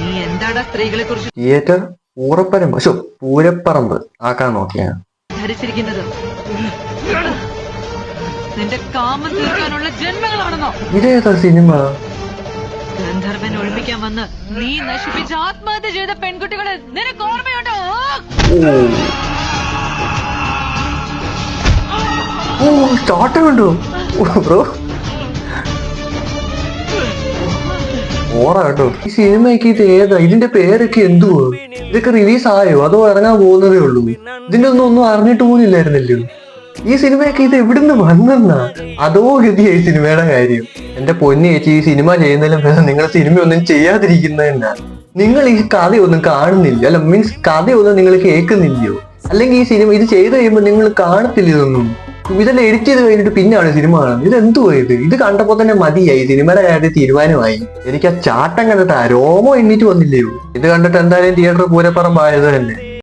നീ എന്താടാ സ്ത്രീകളെ കുറിച്ച് തിയേറ്റർ പൂരപ്പറമ്പ് ആക്കാൻ നോക്കിയാ ധരിച്ചിരിക്കുന്നത്? നിന്റെ കാമം തീർക്കാനുള്ള ജന്മങ്ങളാണെന്നോ? ഇതേതാ സിനിമ? ഗന്ധർവൻ ഒഴിപ്പിക്കാൻ വന്ന് നീ നശിപ്പിച്ച ആത്മഹത്യ ചെയ്ത പെൺകുട്ടികളെ നിനക്ക് ഓർമ്മയുണ്ടോ? സ്റ്റാർട്ട് കണ്ടു ബ്രോ. ഓറാ കേട്ടോ. ഈ സിനിമയ്ക്ക് ഇത് ഏതാ? ഇതിന്റെ പേരൊക്കെ എന്തുവാ? ഇതൊക്കെ റിലീസ് ആയോ അതോ ഇറങ്ങാൻ പോകുന്നതേ ഉള്ളൂ? ഇതിന്റെ ഒന്നും അറിഞ്ഞിട്ട് പോലും ഇല്ലായിരുന്നല്ലോ. ഈ സിനിമയൊക്കെ ഇത് എവിടുന്ന് വന്നെന്നാ? അതോ ഗതിയായി സിനിമയുടെ കാര്യം. എന്റെ പൊന്നി ചേച്ചി, ഈ സിനിമ ചെയ്യുന്നതിലും നിങ്ങൾ സിനിമ ഒന്നും ചെയ്യാതിരിക്കുന്നതന്നെ. നിങ്ങൾ ഈ കഥയൊന്നും കാണുന്നില്ല, അല്ല മീൻസ് കഥയൊന്നും നിങ്ങൾ കേൾക്കുന്നില്ലയോ? അല്ലെങ്കിൽ ഈ സിനിമ ഇത് ചെയ്ത് കഴിയുമ്പോൾ നിങ്ങൾ കാണത്തില്ല ഇതൊന്നും. ഇതെല്ലാം എഡിറ്റ് ചെയ്ത് കഴിഞ്ഞിട്ട് പിന്നെയാണ് സിനിമ കാണുന്നത്. ഇതെന്തുവാ ഇത് കണ്ടപ്പോ തന്നെ മതിയായി, സിനിമയുടെ കാര്യത്തിൽ തീരുമാനമായി. എനിക്ക് ആ ചാട്ടം കണ്ടിട്ട് രോമം എണ്ണീറ്റ് വന്നില്ലയോ? ഇത് കണ്ടിട്ട് എന്തായാലും തിയേറ്റർ പൂരപ്പറമ്പായത് തന്നെ.